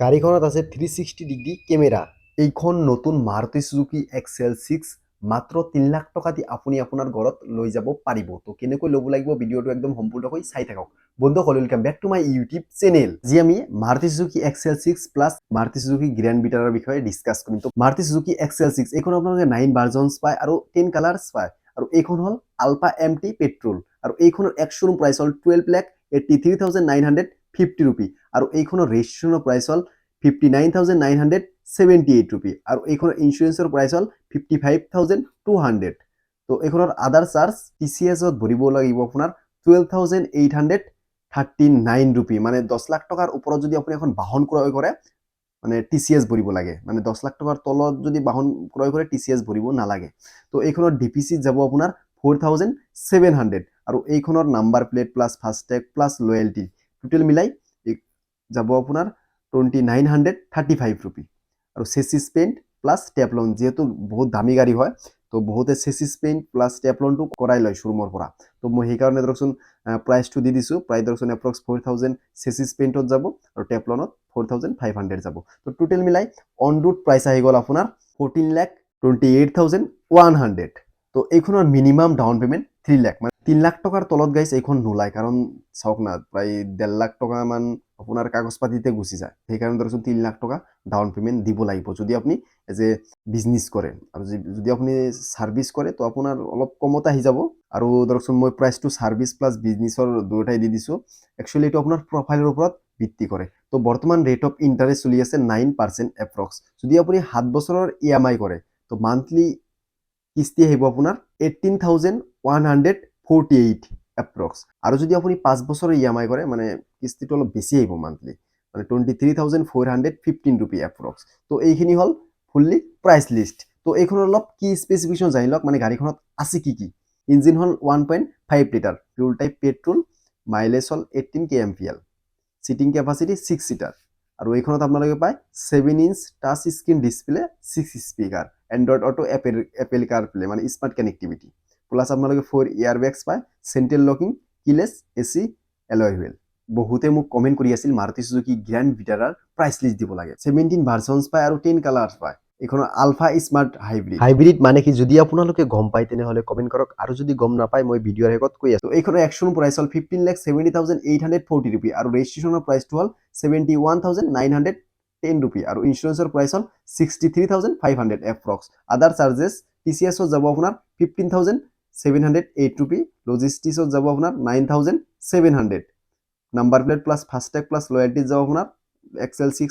গাড়ীখনত আছে 360 degree camera. এইখন নতুন মাৰুতি সুজুকি XL6 মাত্ৰ 3 লাখ টকা দি আপুনি আপোনাৰ ঘৰত লৈ যাব পাৰিব। তো কেনেকৈ ল'ব লাগিব ভিডিঅ'টো একদম সম্পূৰ্ণকৈ চাই থাকক। বন্ধুসকল welcome back to my YouTube channel. যি আমি Maruti Suzuki XL6 plus Maruti Suzuki Grand ভিটাৰাৰ বিষয়ে ডিসকাস কৰিম। তো মাৰুতি সুজুকি XL6 এইখন আপোনালোকে 9 ভাৰ্জনছ পায় আৰু 10 কালাৰ্ছ পায়। আৰু এইখন হল আলফা MT পেট্ৰল আৰু এইখনৰ এক্স-শ্বৰুম প্ৰাইচ হল 12,83,950 रुपी আৰু এইখনৰ ৰেজিষ্ট্ৰেচনৰ প্ৰাইচ হল 59,978 रुपी আৰু এইখনৰ ইনস্যুৰেন্সৰ প্ৰাইচ হল 55,200। তো এইখনৰ আদাৰ চাৰ্জ TCS ত ভৰিব লাগিব আপোনাৰ 12,839 रुपी মানে 10 লাখ টকাৰ ওপৰত যদি আপুনি এখন বাহন ক্ৰয় কৰে মানে TCS ভৰিব লাগে। মানে 10 লাখ টকাৰ তলত যদি বাহন ক্ৰয় কৰে TCS ভৰিব নালাগে। তো এইখনৰ DPC যাব আপোনাৰ 4,700 আৰু এইখনৰ number plate plus FASTag plus loyalty total মিলাই যাব আপোনাৰ 2,935 रुपी আৰু চেসিস পেইন্ট প্লাস টেপলন যেহেতু বহুত দামী গাড়ী হয় তো বহুতে চেসিস পেইন্ট প্লাস টেপলনটো কৰাই লয় শোৰুমৰ পৰা। তো মই সেই কাৰণে ধৰকচোন প্ৰাইসটো দি দিছো। প্ৰাইস ধৰকচোন এপ্ৰক্স 4,000 চেসিস পেইন্টত যাব আৰু টেপলনত 4,500 যাব। তো টোটাল মিলাই অন ৰোড প্ৰাইস আহি গল আপোনাৰ 14,28,100। তো এইখনৰ মিনিমাম ডাউন পেমেন্ট 3 লাখ মানে 3 লাখ টকাৰ তলত গাইছ এইখন নোলায় কাৰণ চাওক না প্ৰায় 1.5 লাখ টকা মান আপোনাৰ কাগজ পাতিতে গুচি যায়। সেই কাৰণে ধৰকচোন 3 লাখ টকা ডাউন পেমেন্ট দিব লাগিব যদি আপুনি এজ এ বিজনেস কৰে। আৰু যদি আপুনি সাৰ্ভিস কৰে তো আপোনাৰ অলপ কমত আহি যাব। আৰু ধৰকচোন মই প্ৰাইসটো সাৰ্ভিস প্লাস বিজনেসৰ দুটাই দি দিছো। একচুয়ালি এটো আপোনাৰ প্ৰফাইলৰ ওপৰত ভিত্তি কৰে। তো বৰ্তমান ৰেট অফ ইন্টাৰেস্ট চলি আছে 9% এপ্ৰক্স। যদি আপুনি 7 বছৰৰ EMI কৰে তো মান্থলি কিস্তি আহিব আপোনাৰ 18,148 এপ্ৰক্স। আৰু যদি আপুনি 5 বছৰৰ EMI কৰে মানে কিস্তিটো অলপ বেছি আহিব মান্থলি মানে 23,415 रुपी এপ্ৰক্স। তো এইখিনি হল ফুললি প্ৰাইস লিষ্ট। তো এইখনৰ অলপ কি স্পেসিফিকেশন জানি লওক মানে গাড়ীখনত আছে কি কি। ইঞ্জিন হল 1.5 litre fuel type petrol, mileage হল 18 kmpl, সিটিং ক্যাপাসিটি 6 সিটাৰ আৰু এইখনত আপোনালোকে পায় 7 inch touch screen display, 6 speaker, Android Auto, Apple CarPlay মানে স্মাৰ্ট কানেক্টিভিটি প্লাস আপোনালোকে 4 এয়াৰবেগস পায়, central locking, keyless AC, alloy wheel. বহুতে মোক কমেন্ট কৰি আছিল মাৰুতি সুজুকি গ্ৰ্যান্ড ভিটাৰাৰ প্ৰাইস লিষ্ট দিব লাগে। 17 ভাৰ্জনছ পায় আৰু 10 কালাৰ্ছ পায়। এইখনৰ আলফা স্মাৰ্ট হাইব্ৰিড মানে কি যদি আপোনালোকে গম পায় তেনেহলে কমেন্ট কৰক আৰু যদি গম নাপায় মই ভিডিঅ'ৰ শেষত কৈ আছো। এইখনৰ এক্স-শ্বৰুম প্ৰাইস হল 15,70,840 रुपी আৰু ৰেজিষ্ট্ৰেচনৰ প্ৰাইসটো হল 71,910 रुपी আৰু ইনস্যুৰেন্সৰ প্ৰাইস হল 63,500 এপ্ৰক্স। আদাৰ চাৰ্জেস TCS ত যাব আপোনাৰ 15,708 रुपी, লজিষ্টিক্সত যাব আপোনাৰ 9,700, number plate plus FASTag plus loyalty যাব আপোনাৰ XL6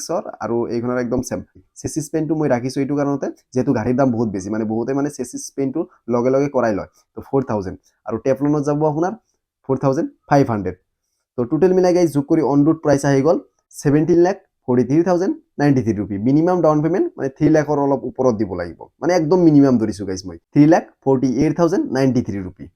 আৰু এইখনৰ একদম সেম। চেসিস পেইন্টটো মই ৰাখিছো এইটো কাৰণতে যেহেতু গাড়ীৰ দাম বহুত বেছি মানে বহুতে মানে চেসিস পেইন্টটো লগে লগে কৰাই লয়। তো 4,000 আৰু টেপলনত যাব আপোনাৰ 4,500। তো টোটাল মিলাই গাইজ যোগ কৰি অন ৰোড প্ৰাইস আহি গল 17,43,093 रुपी। মিনিমাম ডাউন পেমেন্ট মানে 3 লাখৰ অলপ ওপৰত দিব লাগিব মানে একদম মিনিমাম ধৰিছো গাইজ মই 3,48,093 रुपी।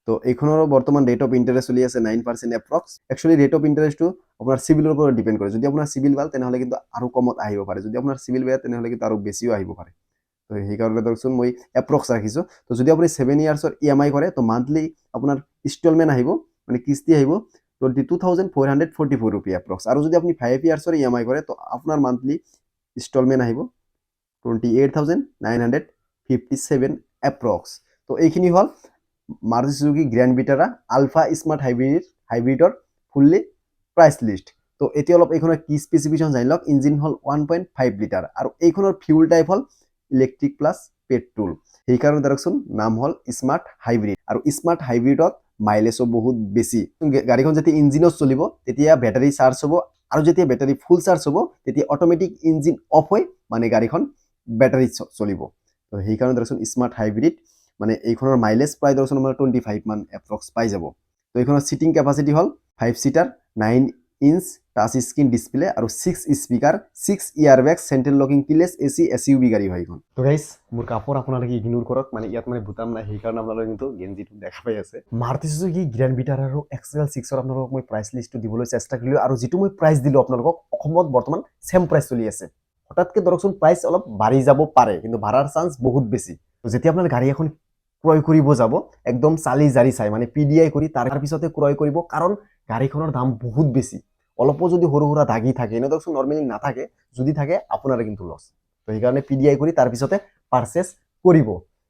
তো এইখনৰ বৰ্তমান ৰেট অফ ইন্টাৰেস্ট চলি আছে 9% এপ্ৰক্স। একচুয়ালি ৰেট অফ ইন্টাৰেস্টটো আপোনাৰ সিভিলৰ ওপৰত ডিপেন্ড কৰে। যদি আপোনাৰ সিভিল ভাল তেনেহলে কিন্তু আৰু কমত আহিব পাৰে, যদি আপোনাৰ সিভিল বেয়া তেনেহলে কিন্তু আৰু বেছিও আহিব পাৰে। তো সেই কাৰণে ধৰকচোন মই এপ্ৰক্স ৰাখিছো। তো যদি আপুনি 7 ইয়াৰ্ছৰ EMI কৰে তো মান্থলি আপোনাৰ ইনষ্টলমেন্ট আহিব মানে কিস্তি আহিব 22,444 रुपी এপ্ৰক্স। আৰু যদি আপুনি 5 ইয়াৰ্ছৰ EMI কৰে তো আপোনাৰ মান্থলি ইনষ্টলমেন্ট আহিব 28,957 এপ্ৰক্স। তো এইখিনি হল Maruti Suzuki Grand Vitara Alpha smart হাইব্ৰিডৰ ফুললি প্ৰাইস লিষ্ট। তো এতিয়া অলপ এইখনৰ কি স্পেসিফিকেশন জানি লওক। ইঞ্জিন হল 1.5 লিটাৰ আৰু এইখনৰ ফিউল টাইপ হল ইলেক্ট্ৰিক প্লাস পেট্ৰল। সেই কাৰণে ধৰকচোন নাম হল স্মাৰ্ট হাইব্ৰিড আৰু স্মাৰ্ট হাইব্ৰিডত মাইলেজও বহুত বেছি। গাড়ীখন যেতিয়া ইঞ্জিনত চলিব তেতিয়া বেটাৰী চাৰ্জ হ'ব আৰু যেতিয়া বেটাৰী ফুল চাৰ্জ হ'ব তেতিয়া অটোমেটিক ইঞ্জিন অফ হৈ মানে গাড়ীখন বেটাৰী চলিব। তো সেই কাৰণে ধৰকচোন স্মাৰ্ট হাইব্ৰিড মানে এইখনৰ মাইলেজ প্ৰায় ধৰকচোন আমাৰ 25 মান এপ্ৰক্স পাই যাব। তো এইখনৰ সিটিং ক্যাপাসিটি হল 5 seater, 9 inch touch screen display আৰু 6 speaker, 6 airbags, central locking, keyless AC, SUV গাড়ী হয় এইখন। তো গাইস মোৰ কাপোৰ আপোনালোকে ইগনোৰ কৰক মানে ইয়াত মানে বুটাম নাই সেই কাৰণে আপোনালোকে কিন্তু গেঞ্জিটো দেখা পাই আছে। মাৰুতি সুজুকি গ্ৰ্যান্ড ভিটাৰা আৰু XL6ৰ আপোনালোকক মই প্ৰাইস লিষ্টটো দিবলৈ চেষ্টা কৰিলো আৰু যেটো মই প্ৰাইস দিলো আপোনালোকক অসমত বৰ্তমান সেম প্ৰাইস চলি আছে। হঠাৎকে ধৰকচোন প্ৰাইস অলপ বাঢ়ি যাব পাৰে কিন্তু ভাড়াৰ চান্স বহুত বেছি। তো যেতিয়া আপোনাৰ গাড়ী এখন ক্ৰয় কৰিব যাব একদম চালি জাৰি চাই মানে PDI কৰি তাৰ পিছতে ক্ৰয় কৰিব কাৰণ গাড়ীখনৰ দাম বহুত বেছি। অলপো যদি সৰু সুৰা দাগি থাকে এনেকুৱা নৰ্মেলি নাথাকে, যদি থাকে আপোনাৰ কিন্তু লছ। তো সেইকাৰণে PDI কৰি তাৰ পিছতে পাৰচেজ কৰিব।